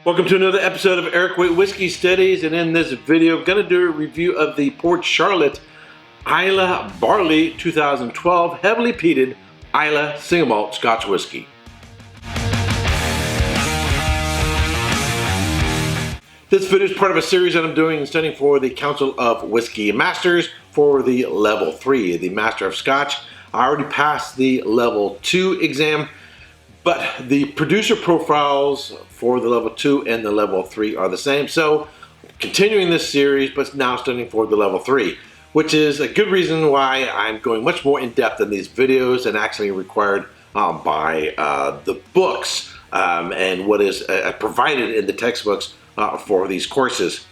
Welcome to another episode of Erik Wait Whiskey Studies, and in this video I'm going to do a review of the Port Charlotte Islay Barley 2012 heavily peated Islay single malt Scotch Whisky. This video is part of a series that I'm doing studying for the Council of Whiskey Masters for the Level 3, the Master of Scotch. I already passed the Level 2 exam, but the producer profiles for the Level 2 and the Level 3 are the same. So continuing this series, but now studying for the Level 3, which is a good reason why I'm going much more in depth in these videos and actually required by the books and what is provided in the textbooks for these courses.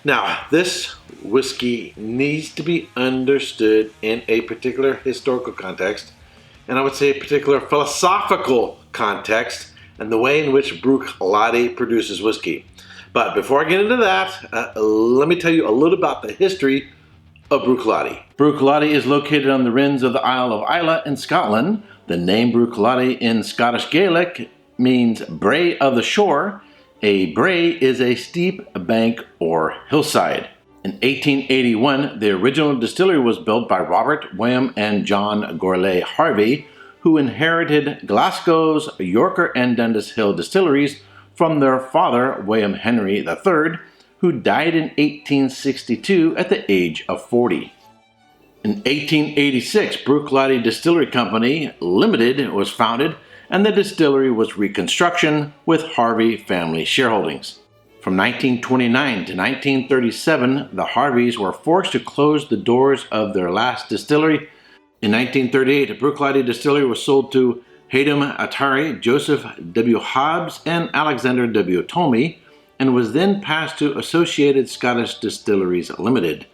Now, this whiskey needs to be understood in a particular historical context, and I would say a particular philosophical context, and the way in which Bruichladdich produces whiskey. But before I get into that, let me tell you a little about the history of Bruichladdich. Bruichladdich is located on the Rins of the Isle of Islay in Scotland. The name Bruichladdich in Scottish Gaelic means brae of the shore. A brae is a steep bank or hillside. In 1881, the original distillery was built by Robert, William, and John Gourlay Harvey, who inherited Glasgow's Yorker and Dundas Hill distilleries from their father, William Henry III, who died in 1862 at the age of 40. In 1886, Bruichladdich Distillery Company Limited was founded, and the distillery was reconstruction with Harvey family shareholdings. From 1929 to 1937, the Harveys were forced to close the doors of their last distillery. In 1938, Bruichladdich Distillery was sold to Haydn Attari, Joseph W. Hobbs, and Alexander W. Tomey, and was then passed to Associated Scottish Distilleries Limited,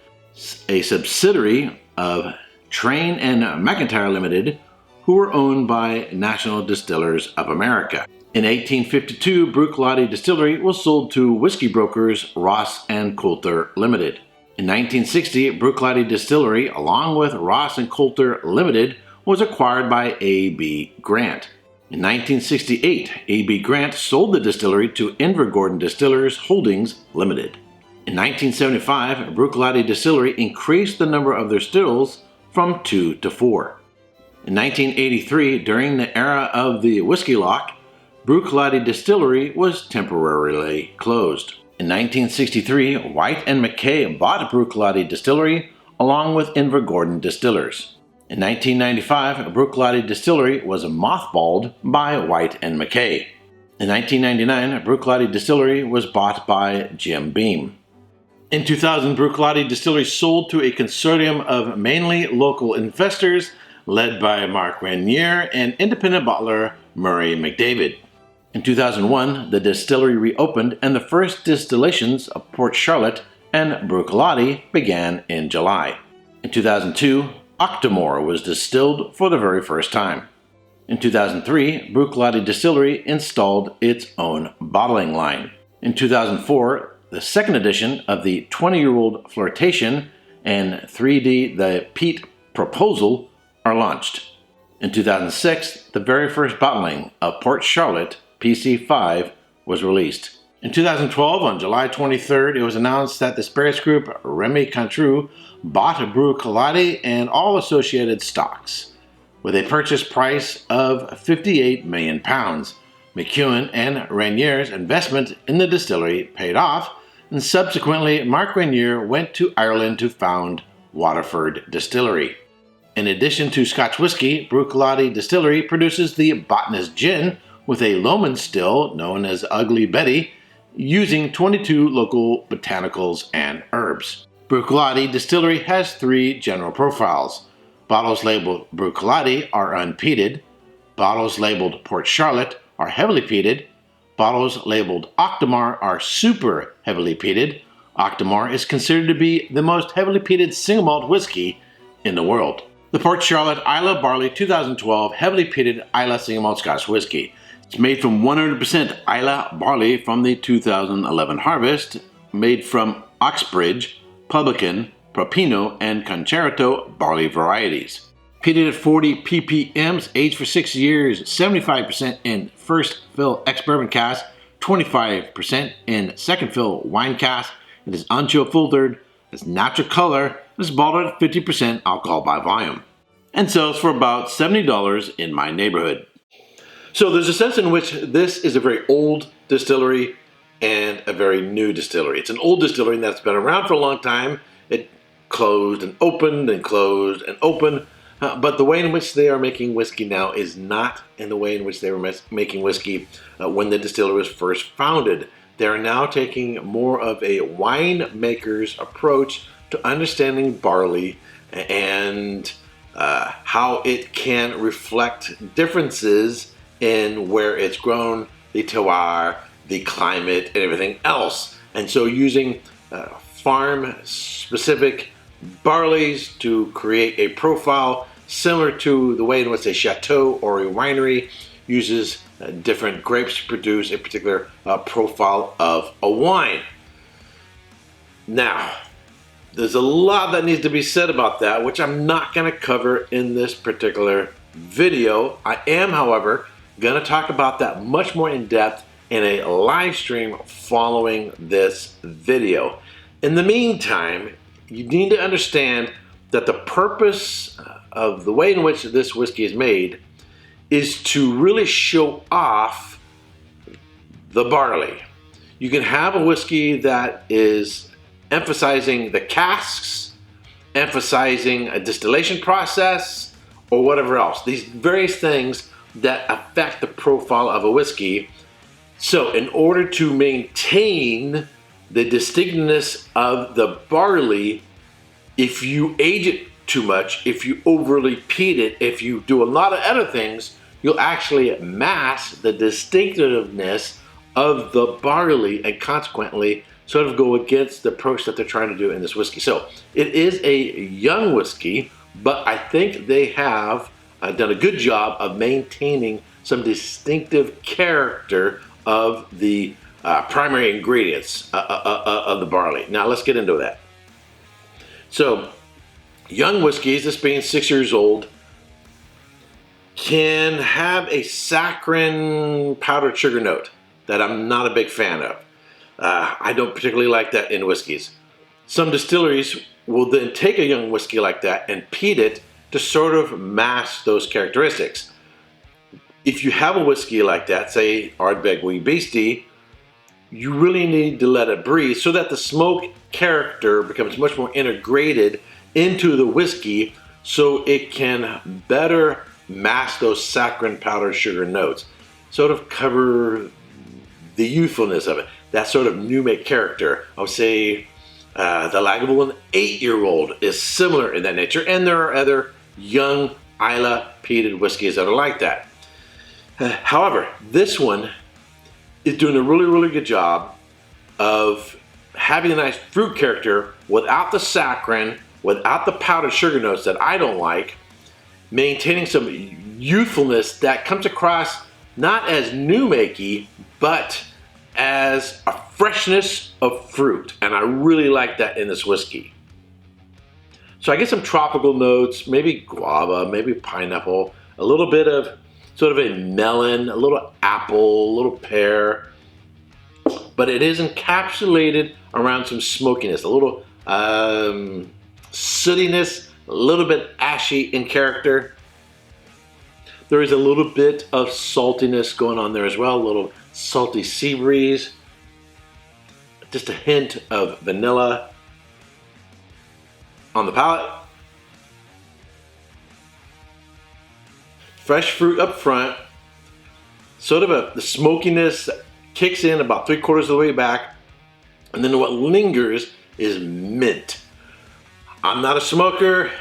a subsidiary of Train and McIntyre Limited, who were owned by National Distillers of America. In 1852, Bruichladdich Distillery was sold to whiskey brokers Ross and Coulter Limited. In 1960, Bruichladdich Distillery, along with Ross and Coulter Limited, was acquired by A.B. Grant. In 1968, A.B. Grant sold the distillery to Invergordon Distillers Holdings Limited. In 1975, Bruichladdich Distillery increased the number of their stills from 2 to 4. In 1983, during the era of the Whiskey Lock, Bruichladdich Distillery was temporarily closed. In 1963, White and Mackay bought Bruichladdich Distillery along with Invergordon Distillers. In 1995, Bruichladdich Distillery was mothballed by White and Mackay. In 1999, Bruichladdich Distillery was bought by Jim Beam. In 2000, Bruichladdich Distillery sold to a consortium of mainly local investors led by Mark Renier and independent bottler Murray McDavid. In 2001, the distillery reopened and the first distillations of Port Charlotte and Bruichladdich began in July. In 2002, Octomore was distilled for the very first time. In 2003, Bruichladdich Distillery installed its own bottling line. In 2004, the second edition of the 20-year-old Flirtation and 3D The Peat Proposal are launched. In 2006, the very first bottling of Port Charlotte PC5 was released. In 2012, on July 23rd, it was announced that the spirits group Remy Cointreau bought Bruichladdich and all associated stocks, with a purchase price of £58 million. McEwen and Renier's investment in the distillery paid off, and subsequently Mark Renier went to Ireland to found Waterford Distillery. In addition to Scotch whisky, Bruichladdich Distillery produces the Botanist Gin with a Lomond still known as Ugly Betty, using 22 local botanicals and herbs. Bruichladdich Distillery has 3 general profiles. Bottles labeled Bruichladdich are unpeated. Bottles labeled Port Charlotte are heavily peated. Bottles labeled Octomore are super heavily peated. Octomore is considered to be the most heavily peated single malt whiskey in the world. The Port Charlotte Islay Barley 2012 heavily peated Islay single malt Scotch whisky. It's made from 100% Islay barley from the 2011 harvest, made from Oxbridge, Publican, Propino, and Concerto barley varieties. Peated at 40 ppm, aged for 6 years, 75% in first fill ex-bourbon cask, 25% in second fill wine cask. It is unchill filtered, has natural color, and is bottled at 50% alcohol by volume, and sells for about $70 in my neighborhood. So there's a sense in which this is a very old distillery and a very new distillery. It's an old distillery that's been around for a long time. It closed and opened and closed and opened. But the way in which they are making whiskey now is not in the way in which they were making whiskey when the distillery was first founded. They are now taking more of a winemaker's approach to understanding barley and how it can reflect differences in where it's grown, the terroir, the climate, and everything else. And so using farm-specific barleys to create a profile similar to the way in which a chateau or a winery uses different grapes to produce a particular profile of a wine. Now, there's a lot that needs to be said about that, which I'm not going to cover in this particular video. I am, however, going to talk about that much more in depth in a live stream following this video. In the meantime, you need to understand that the purpose of the way in which this whiskey is made is to really show off the barley. You can have a whiskey that is emphasizing the casks, emphasizing a distillation process, or whatever else. These various things that affect the profile of a whiskey. So in order to maintain the distinctness of the barley, if you age it too much, if you overly peat it, if you do a lot of other things, you'll actually mask the distinctiveness of the barley and consequently sort of go against the approach that they're trying to do in this whiskey. So it is a young whiskey, but I think they have done a good job of maintaining some distinctive character of the primary ingredients of the barley. Now let's get into that. So young whiskeys, this being 6 years old, can have a saccharine powdered sugar note that I'm not a big fan of. I don't particularly like that in whiskeys. Some distilleries will then take a young whiskey like that and peat it to sort of mask those characteristics. If you have a whiskey like that, say Ardbeg Wee Beastie, you really need to let it breathe so that the smoke character becomes much more integrated into the whiskey so it can better mask those saccharine powdered sugar notes, sort of cover the youthfulness of it, that sort of new make character. I would say the Lagavulin 8-year-old is similar in that nature, and there are other young Islay peated whiskeys that are like that. However, this one is doing a really, really good job of having a nice fruit character without the saccharin, without the powdered sugar notes that I don't like, maintaining some youthfulness that comes across not as new makey, but as a freshness of fruit. And I really like that in this whiskey. So I get some tropical notes, maybe guava, maybe pineapple, a little bit of sort of a melon, a little apple, a little pear, but it is encapsulated around some smokiness, a little sootiness, a little bit ashy in character. There is a little bit of saltiness going on there as well, a little salty sea breeze, just a hint of vanilla on the palate. Fresh fruit up front, sort of the smokiness kicks in about 3/4 of the way back, and then what lingers is mint. I'm not a smoker,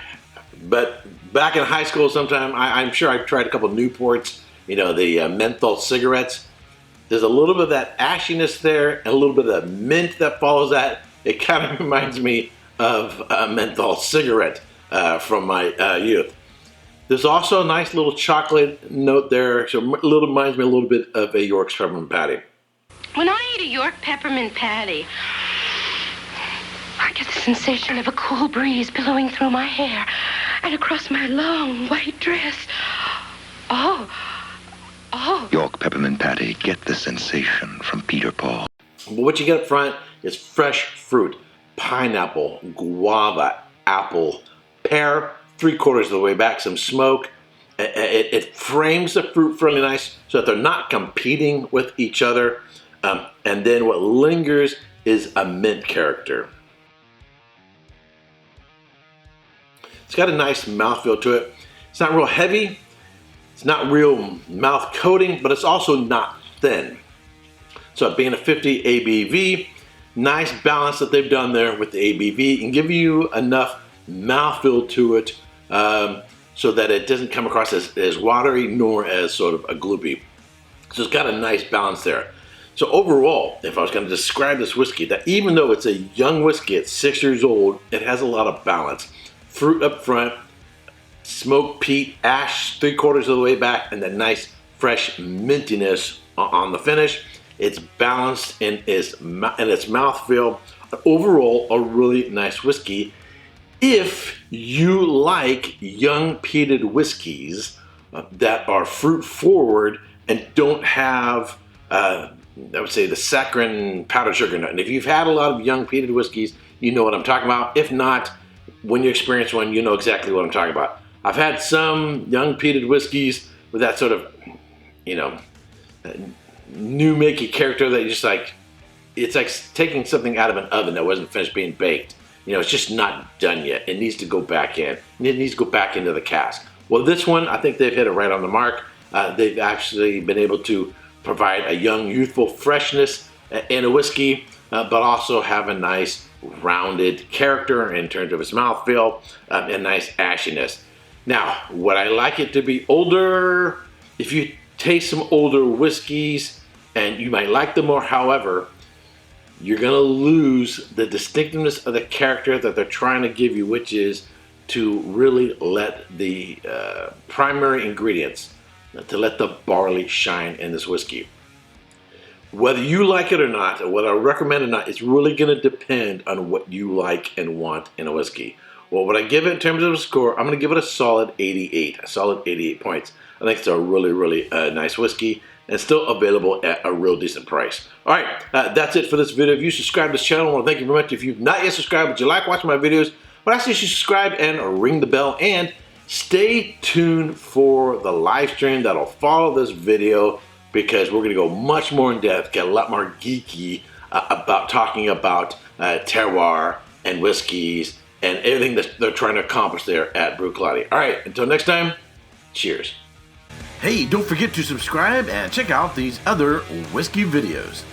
but back in high school sometime, I'm sure I've tried a couple of Newports, you know, the menthol cigarettes. There's a little bit of that ashiness there and a little bit of the mint that follows that. It kind of reminds me of a menthol cigarette from my youth. There's also a nice little chocolate note there, so it reminds me a little bit of a York's peppermint patty. When I eat a York peppermint patty, I get the sensation of a cool breeze billowing through my hair and across my long white dress. Oh, York peppermint patty. Get the sensation from Peter Paul. But what you get up front is fresh fruit, pineapple, guava, apple, pear, 3/4 of the way back, some smoke. It frames the fruit fairly nice so that they're not competing with each other. And then what lingers is a mint character. It's got a nice mouthfeel to it. It's not real heavy. It's not real mouth coating, but it's also not thin. So being a 50 ABV, nice balance that they've done there with the ABV and give you enough mouthfeel to it so that it doesn't come across as watery nor as sort of a gloopy. So it's got a nice balance there. So overall, if I was going to describe this whiskey, that even though it's a young whiskey at 6 years old, it has a lot of balance. Fruit up front, smoke, peat, ash 3/4 of the way back, and that nice fresh mintiness on the finish. It's balanced in its mouthfeel. Overall, a really nice whiskey. If you like young peated whiskeys that are fruit forward and don't have, I would say, the saccharin powdered sugar nut. And if you've had a lot of young peated whiskeys, you know what I'm talking about. If not, when you experience one, you know exactly what I'm talking about. I've had some young peated whiskeys with that sort of, new makey character that you just like, it's like taking something out of an oven that wasn't finished being baked. It's just not done yet. It needs to go back in. It needs to go back into the cask. Well, this one, I think they've hit it right on the mark. They've actually been able to provide a young, youthful freshness in a whiskey, but also have a nice rounded character in terms of its mouthfeel and nice ashiness. Now, would I like it to be older? If you taste some older whiskeys, and you might like them more, however, you're going to lose the distinctiveness of the character that they're trying to give you, which is to really let the primary ingredients, to let the barley shine in this whiskey. Whether you like it or not, or whether I recommend it or not, it's really going to depend on what you like and want in a whiskey. Well, what I give it in terms of a score, I'm going to give it a solid 88, a solid 88 points. I think it's a really, really nice whiskey and still available at a real decent price. All right, that's it for this video. If you subscribe to this channel, I want to thank you very much. If you've not yet subscribed, but you like watching my videos, I would ask you to subscribe and ring the bell, and stay tuned for the live stream that'll follow this video, because we're going to go much more in depth, get a lot more geeky about talking about terroir and whiskeys and everything that they're trying to accomplish there at Bruichladdich. All right, until next time, cheers. Hey, don't forget to subscribe and check out these other whiskey videos.